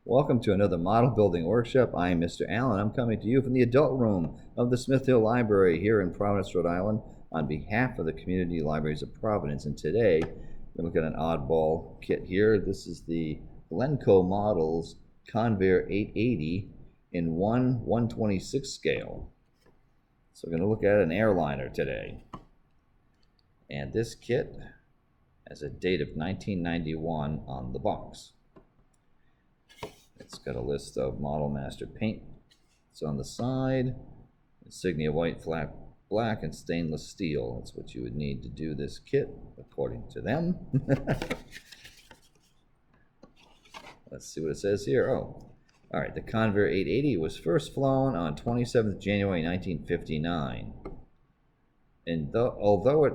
Welcome to another model building workshop. I am Mr. Allen. I'm coming to you from the adult room of the Smith Hill Library here in Providence, Rhode Island, on behalf of the Community Libraries of Providence. And today, we're looking at an oddball kit here. This is the Glencoe Models Convair 880 in 1/126 scale. So we're going to look at an Airliner today. And this kit has a date of 1991 on the box. It's got a list of Model Master paint. It's on the side. Insignia white, flat black, and stainless steel. That's what you would need to do this kit, according to them. Let's see what it says here. Oh, all right. The Convair 880 was first flown on 27th January 1959. And although it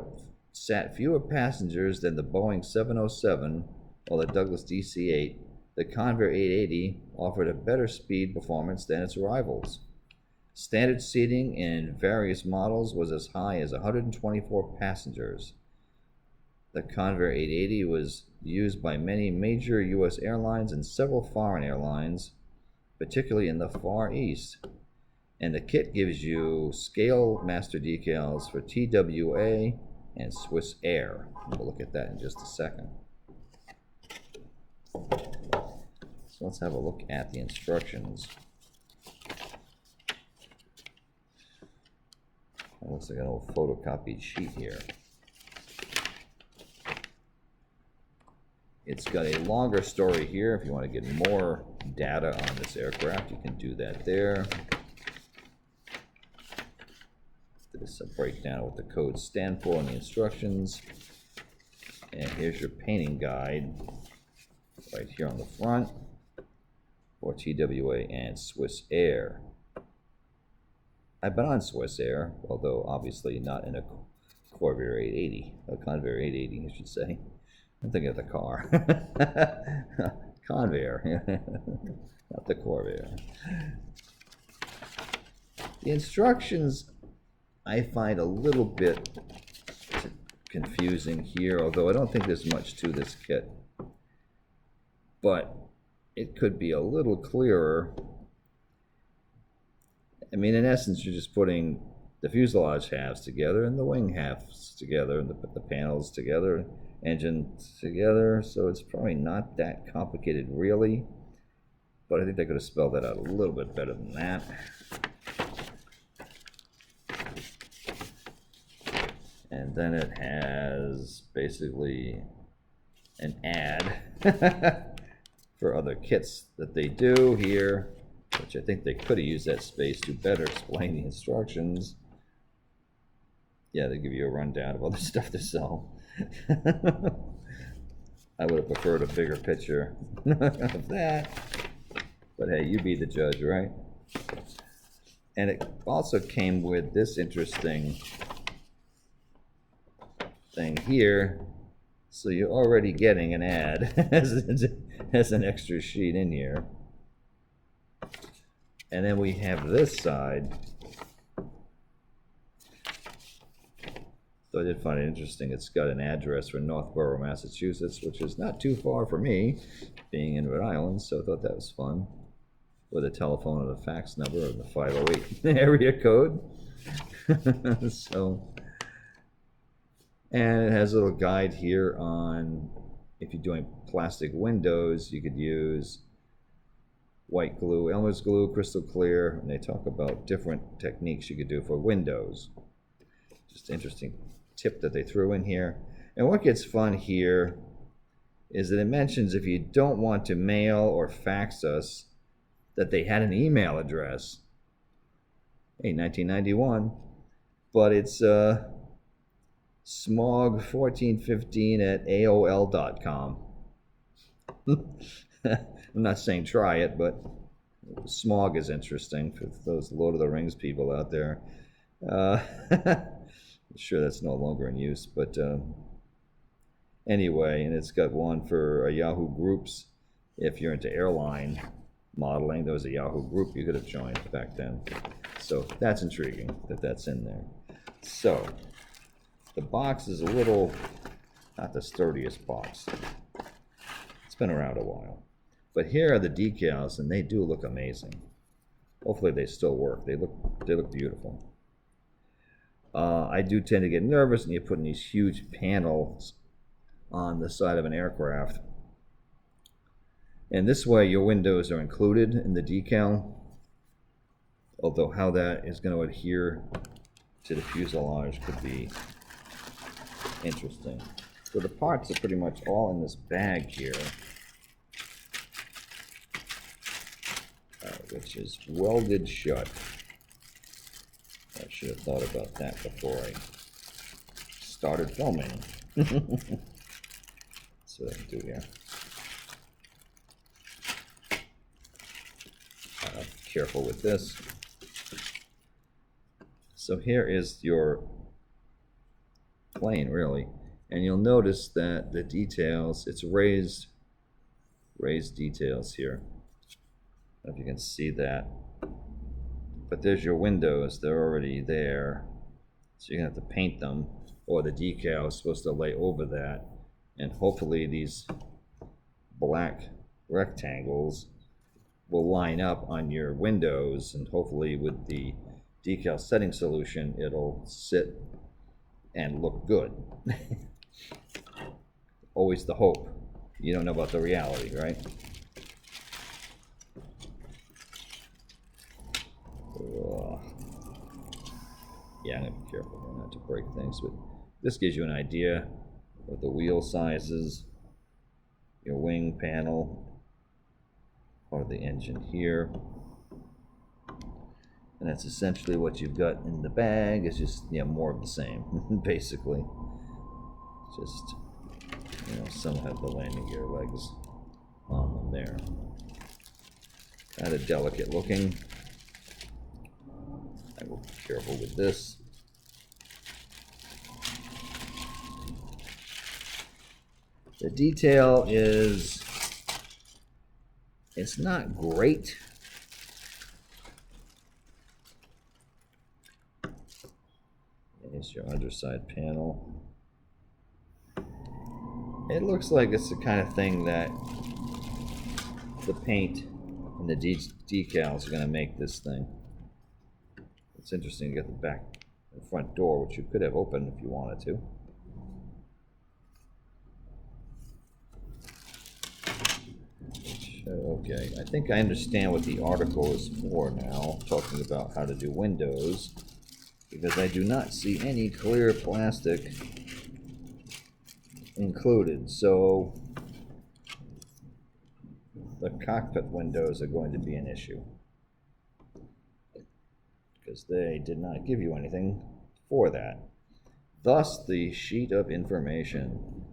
sat fewer passengers than the Boeing 707 or the Douglas DC-8, the Convair 880 offered a better speed performance than its rivals. Standard seating in various models was as high as 124 passengers. The Convair 880 was used by many major U.S. airlines and several foreign airlines, particularly in the Far East. And the kit gives you scale master decals for TWA and Swiss Air. We'll look at that in just a second. So let's have a look at the instructions. It looks like an old photocopied sheet here. It's got a longer story here. If you want to get more data on this aircraft, you can do that there. This is a breakdown of what the codes stand for and the instructions. And here's your painting guide right here on the front for TWA and Swiss Air. I've been on Swiss Air, although obviously not in a Convair 880, a Convair 880, I should say. I'm thinking of the car. Convair, not the Convair. The instructions I find a little bit confusing here, although I don't think there's much to this kit. But it could be a little clearer. I mean, in essence, you're just putting the fuselage halves together and the wing halves together and the panels together, engine together. So it's probably not that complicated, really. But I think they could have spelled that out a little bit better than that. And then it has basically an ad for other kits that they do here, which I think they could have used that space to better explain the instructions. Yeah, they give you a rundown of other stuff to sell. I would have preferred a bigger picture of that. But hey, you be the judge, right? And it also came with this interesting thing here. So you're already getting an ad as an extra sheet in here. And then we have this side. So I did find it interesting. It's got an address for Northborough, Massachusetts, which is not too far from me, being in Rhode Island, so I thought that was fun. With a telephone and a fax number and the 508 area code. So, and it has a little guide here on if you're doing plastic windows, you could use white glue, Elmer's glue, crystal clear, and they talk about different techniques you could do for windows. Just an interesting tip that they threw in here. And what gets fun here is that it mentions if you don't want to mail or fax us, that they had an email address. Hey, 1991. But it's smog1415@aol.com. I'm not saying try it, but smog is interesting for those Lord of the Rings people out there. I'm sure that's no longer in use, but anyway, and it's got one for Yahoo Groups. If you're into airline modeling, there was a Yahoo group you could have joined back then. So that's intriguing that that's in there. So the box is a little, not the sturdiest box. It's been around a while. But here are the decals, and they do look amazing. Hopefully they still work. They look beautiful. I do tend to get nervous when you're putting these huge panels on the side of an aircraft. And this way your windows are included in the decal, although how that is going to adhere to the fuselage could be interesting. So the parts are pretty much all in this bag here, which is welded shut. I should have thought about that before I started filming. That's what I do here. Careful with this. So here is your plane, really, and you'll notice that the details, it's raised details here. I don't know if you can see that, but there's your windows. They're already there, so you're gonna have to paint them, or the decal is supposed to lay over that, and hopefully these black rectangles will line up on your windows, and hopefully with the decal setting solution it'll sit and look good. Always the hope. You don't know about the reality, right? Yeah, I'm gonna be careful not to break things, but this gives you an idea of the wheel sizes, your wing panel, or the engine here, and that's essentially what you've got in the bag. It's just, yeah, more of the same. Basically just, you know, some have the landing gear legs on them there. Kind of delicate looking. I will be careful with this. The detail is, it's not great. Here's your underside panel. It looks like it's the kind of thing that the paint and the decals are going to make this thing. It's interesting to get the back and front door, which you could have opened if you wanted to. Okay, I think I understand what the article is for now, talking about how to do windows, because I do not see any clear plastic included. So the cockpit windows are going to be an issue, because they did not give you anything for that. Thus the sheet of information.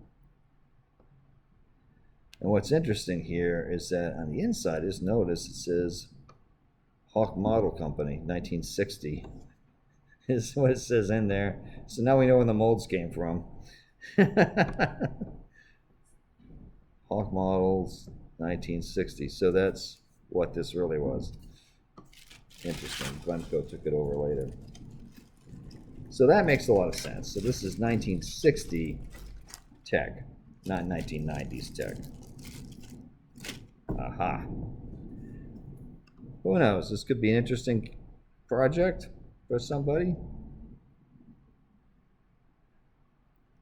And what's interesting here is that on the inside, is notice it says Hawk Model Company, 1960, is what it says in there. So now we know where the molds came from. Hawk Models, 1960. So that's what this really was. Interesting. Glencoe took it over later. So that makes a lot of sense. So this is 1960 tech, not 1990s tech. Aha. Who knows? This could be an interesting project for somebody.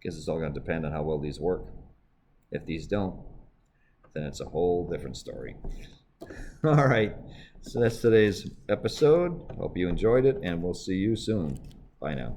Guess it's all going to depend on how well these work. If these don't, then it's a whole different story. All right. So that's today's episode. Hope you enjoyed it, and we'll see you soon. Bye now.